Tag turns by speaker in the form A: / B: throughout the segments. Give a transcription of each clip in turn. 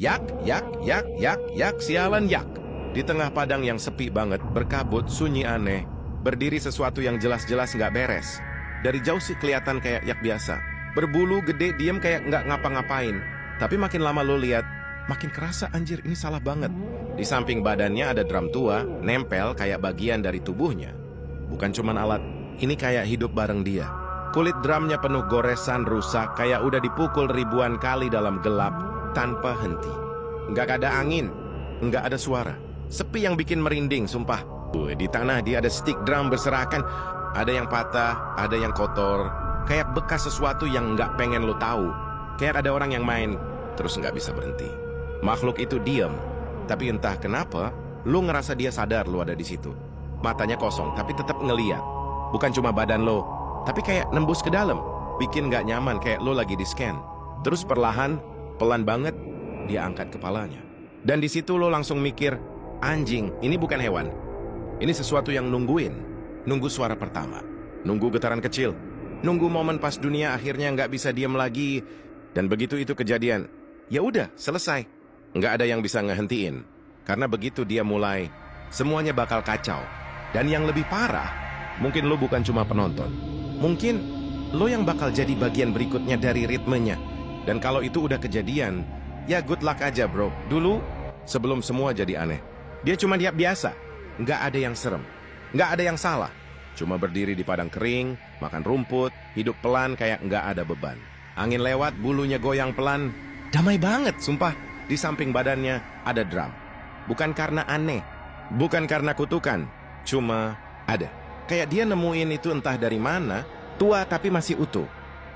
A: Yak, yak, yak, yak, yak, sialan yak. Di tengah padang yang sepi banget, berkabut, sunyi aneh, berdiri sesuatu yang jelas-jelas nggak beres. Dari jauh sih kelihatan kayak yak biasa. Berbulu gede, diem kayak nggak ngapa-ngapain. Tapi makin lama lo lihat, makin kerasa anjir ini salah banget. Di samping badannya ada drum tua, nempel kayak bagian dari tubuhnya. Bukan cuman alat, ini kayak hidup bareng dia. Kulit drumnya penuh goresan rusak, kayak udah dipukul ribuan kali dalam gelap, tanpa henti. Nggak ada angin, nggak ada suara. Sepi yang bikin merinding, sumpah. Di tanah dia ada stick drum berserakan. Ada yang patah, ada yang kotor. Kayak bekas sesuatu yang nggak pengen lo tahu. Kayak ada orang yang main, terus nggak bisa berhenti. Makhluk itu diam, tapi entah kenapa, lo ngerasa dia sadar lo ada di situ. Matanya kosong, tapi tetap ngeliat. Bukan cuma badan lo, tapi kayak nembus ke dalam. Bikin nggak nyaman, kayak lo lagi di-scan. Terus perlahan, pelan banget, dia angkat kepalanya. Dan di situ lo langsung mikir, anjing, ini bukan hewan. Ini sesuatu yang nungguin. Nunggu suara pertama. Nunggu getaran kecil. Nunggu momen pas dunia akhirnya nggak bisa diam lagi. Dan begitu itu kejadian, ya udah, selesai. Nggak ada yang bisa ngehentiin. Karena begitu dia mulai, semuanya bakal kacau. Dan yang lebih parah, mungkin lo bukan cuma penonton. Mungkin lo yang bakal jadi bagian berikutnya dari ritmenya. Dan kalau itu udah kejadian, ya good luck aja bro. Dulu, sebelum semua jadi aneh, dia cuma dia biasa. Nggak ada yang serem, nggak ada yang salah. Cuma berdiri di padang kering, makan rumput, hidup pelan kayak nggak ada beban. Angin lewat, bulunya goyang pelan. Damai banget, sumpah. Di samping badannya ada drum. Bukan karena aneh, bukan karena kutukan, cuma ada. Kayak dia nemuin itu entah dari mana, tua tapi masih utuh.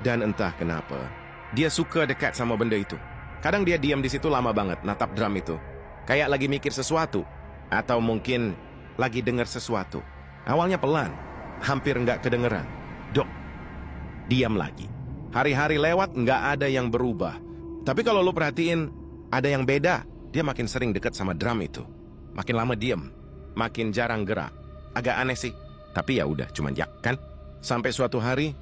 A: Dan entah kenapa, dia suka dekat sama benda itu. Kadang dia diam di situ lama banget, natap drum itu. Kayak lagi mikir sesuatu. Atau mungkin lagi dengar sesuatu. Awalnya pelan, hampir nggak kedengeran. Dok, diam lagi. Hari-hari lewat nggak ada yang berubah. Tapi kalau lo perhatiin, ada yang beda. Dia makin sering dekat sama drum itu. Makin lama diam, makin jarang gerak. Agak aneh sih, tapi ya udah, cuman yak kan. Sampai suatu hari,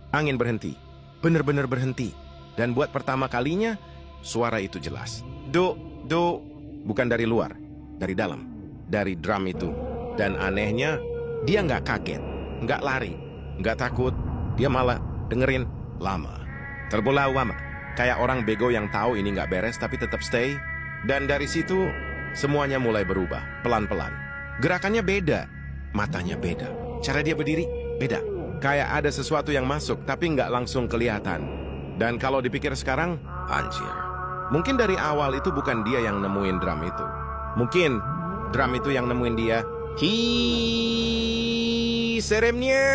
A: angin berhenti. Bener-bener berhenti. Dan buat pertama kalinya, suara itu jelas. Do, do, bukan dari luar, dari dalam. Dari drum itu. Dan anehnya, dia nggak kaget, nggak lari, nggak takut. Dia malah dengerin lama. Terbelah lama. Kayak orang bego yang tahu ini nggak beres tapi tetap stay. Dan dari situ, semuanya mulai berubah, pelan-pelan. Gerakannya beda, matanya beda. Cara dia berdiri, beda. Kayak ada sesuatu yang masuk tapi nggak langsung kelihatan. Dan kalau dipikir sekarang, anjir. Mungkin dari awal itu bukan dia yang nemuin drum itu. Mungkin drum itu yang nemuin dia. Seremnya.